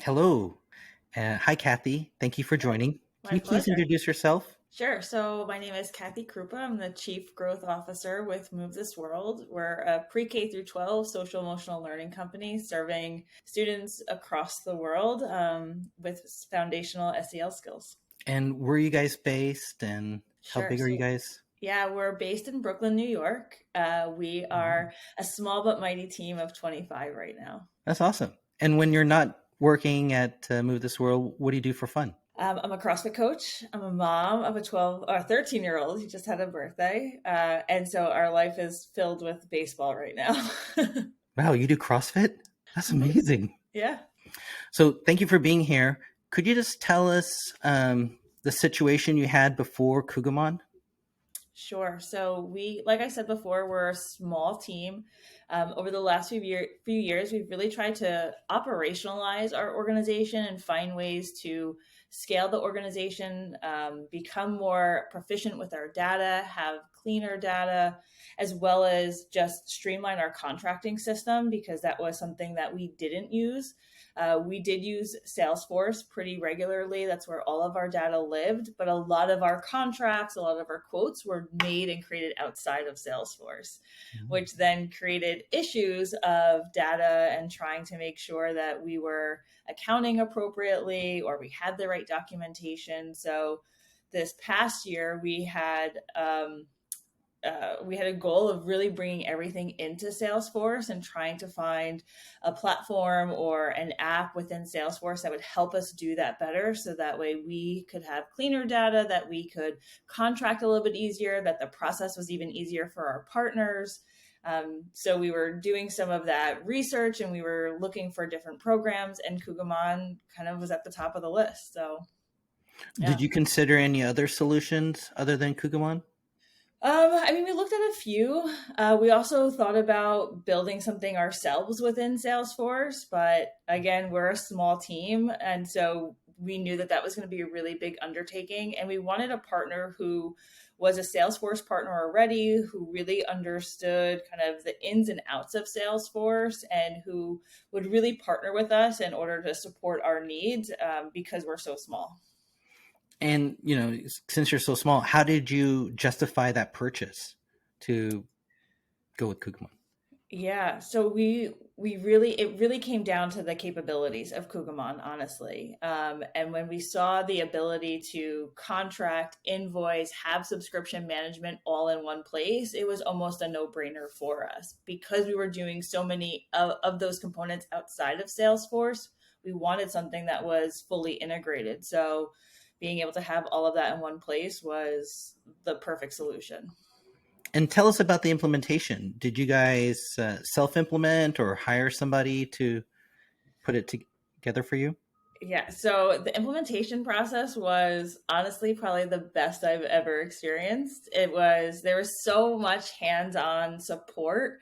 Hello. Hi, Kathy. Thank you for Yeah, joining. Can my you please pleasure. introduce yourself? Sure. So my name is Kathy Krupa. I'm the Chief Growth Officer with Move This World. We're a pre-K through 12 social emotional learning company serving students across the world with foundational SEL skills. And where are you guys based? And how Sure. big are you So guys? yeah, we're based in Brooklyn, New York. We Mhm. are a small but mighty team of 25 right now. That's awesome. And when you're not working at Move This World, what do you do for fun? I'm a CrossFit coach. I'm a mom of a 12 or 13-year-old who just had a birthday. And so our life is filled with baseball right now. Wow, you do CrossFit? That's Mhm. amazing. Yeah. So thank you for being here. Could you just tell us the situation you had before Kugamon? Sure. So like I said before, we're a small team. Over the last few years, we've really tried to operationalize our organization and find ways to scale the organization, become more proficient with our data, have cleaner data, as well as just streamline our contracting system because that was something that we didn't use. We did use Salesforce pretty regularly. That's where all of our data lived. But a lot of our contracts, a lot of our quotes were made and created outside of Salesforce, Mhm. which then created issues of data and trying to make sure that we were accounting appropriately or we had the right documentation. So this past year, we had a goal of really bringing everything into Salesforce and trying to find a platform or an app within Salesforce that would help us do that better. So that way we could have cleaner data, that we could contract a little bit easier, that the process was even easier for our partners. So we were doing some of that research and we were looking for different programs, and Kugamon kind of was at the top of the list. So, Did yeah. you consider any other solutions other than Kugamon? I mean, we looked at a few. We also thought about building something ourselves within Salesforce, but again, we're a small team, and so we knew that that was going to be a really big undertaking, and we wanted a partner who was a Salesforce partner already, who really understood kind of the ins and outs of Salesforce, and who would really partner with us in order to support our needs because we're so small. And since you're so small, how did you justify that purchase to go with Kugamon? Yeah, so we really it really came down to the capabilities of Kugamon, honestly. And when we saw the ability to contract, invoice, have subscription management all in one place, it was almost a no-brainer for us because we were doing so many of those components outside of Salesforce. We wanted something that was fully integrated. So being able to have all of that in one place was the perfect solution. And tell us about the implementation. Did you guys self implement or hire somebody to put it together for you? Yeah, so the implementation process was honestly probably the best I've ever experienced. There was so much hands on support.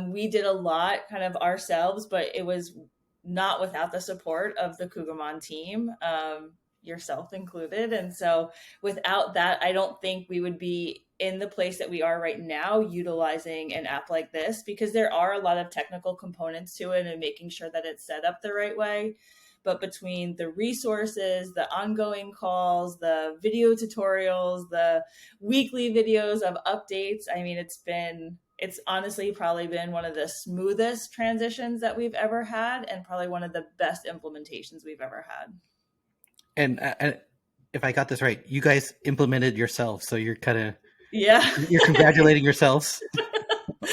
We did a lot kind of ourselves, but it was not without the support of the Kugamon team, yourself included. And so without that, I don't think we would be in the place that we are right now utilizing an app like this because there are a lot of technical components to it and making sure that it's set up the right way, but between the resources, the ongoing calls, the video tutorials, the weekly videos of updates, I mean, it's honestly probably been one of the smoothest transitions that we've ever had and probably one of the best implementations we've ever had. And if I got this right, you guys implemented yourselves, so Yeah. you're congratulating yourselves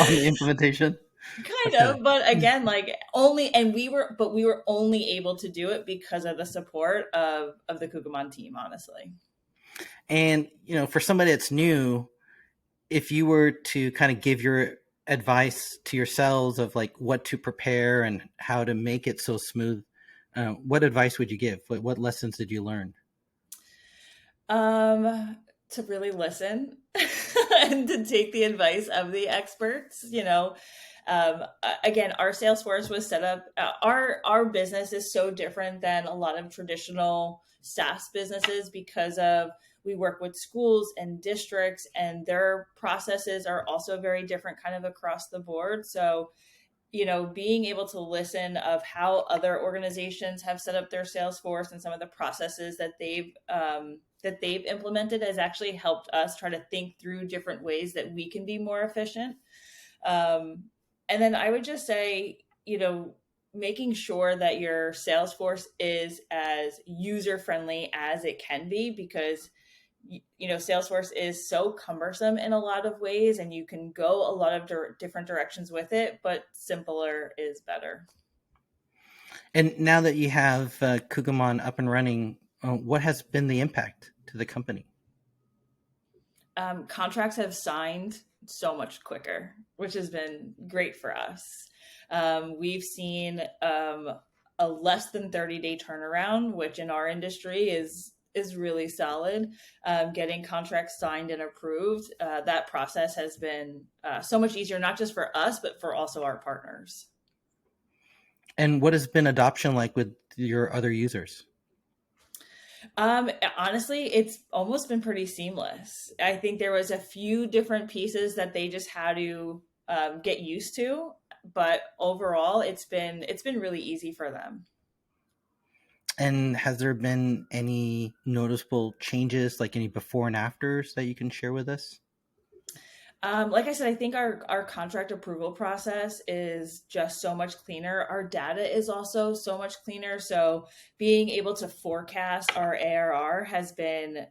on the implementation. Kind That's kind of, but of again, like only, and we were only able to do it because of the support of the Kugamon team, honestly. and for somebody that's new, if you were to kind of give your advice to yourselves of like what to prepare and how to make it so smooth, what advice would you give? What lessons did you learn? To really listen and to take the advice of the experts. Again, our Salesforce was set up. Our business is so different than a lot of traditional SaaS businesses because of we work with schools and districts, and their processes are also very different, kind of across the board. So being able to listen of how other organizations have set up their Salesforce and some of the processes that they've implemented has actually helped us try to think through different ways that we can be more efficient. And then I would just say, making sure that your Salesforce is as user friendly as it can be, because Salesforce is so cumbersome in a lot of ways, and you can go a lot of different directions with it, but simpler is better. And now that you have Kugamon up and running, what has been the impact to the company? Contracts have signed so much quicker, which has been great for us. We've seen a less than 30-day turnaround, which in our industry is really solid. Getting contracts signed and approved, that process has been so much easier, not just for us, but for also our partners. And what has been adoption like with your other users? Honestly, it's almost been pretty seamless. I think there was a few different pieces that they just had to get used to, but overall, it's been really easy for them. And has there been any noticeable changes, like any before and afters that you can share with us? Like I said, I think our contract approval process is just so much cleaner. Our data is also so much cleaner. So being able to forecast our ARR has been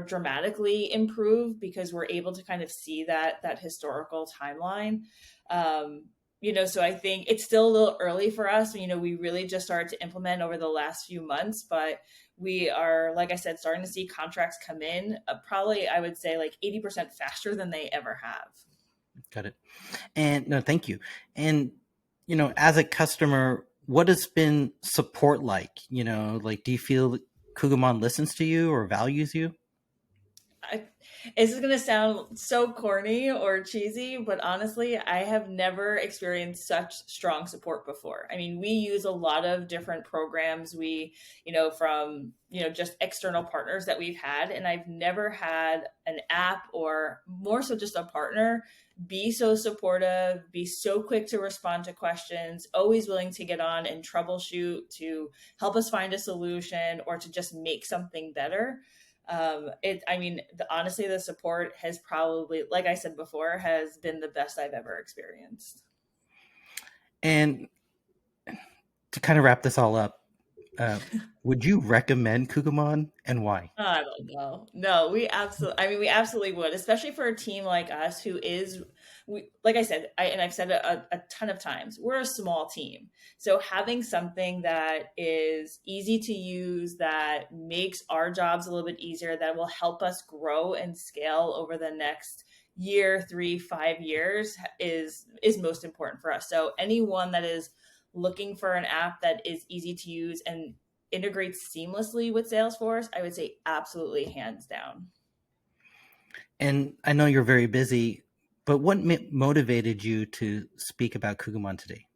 dramatically improved because we're able to kind of see that historical timeline. So I think it's still a little early for us. We really just started to implement over the last few months, but we are, like I said, starting to see contracts come in probably, I would say, like 80% faster than they ever have. Got it. And no, thank you. And, as a customer, what has been support like? Like, do you feel Kugamon listens to you or values you? I, this is going to sound so corny or cheesy, but honestly, I have never experienced such strong support before. I mean, we use a lot of different programs. From, just external partners that we've had, and I've never had an app or more so just a partner be so supportive, be so quick to respond to questions, always willing to get on and troubleshoot to help us find a solution or to just make something better. Honestly, the support has probably, like I said before, has been the best I've ever experienced. And to kind of wrap this all up, would you recommend Kugamon and why? I don't know. No, we absolutely would, especially for a team like us like I said, and I've said it a ton of times, we're a small team. So having something that is easy to use, that makes our jobs a little bit easier, that will help us grow and scale over the next year, 3, 5 years is most important for us. So anyone that is looking for an app that is easy to use and integrates seamlessly with Salesforce, I would say absolutely hands down. And I know you're very busy, but what motivated you to speak about Kugamon today?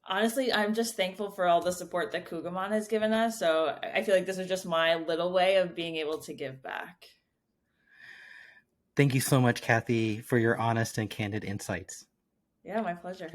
Honestly, I'm just thankful for all the support that Kugamon has given us. So I feel like this is just my little way of being able to give back. Thank you so much, Kathy, for your honest and candid insights. Yeah, my pleasure.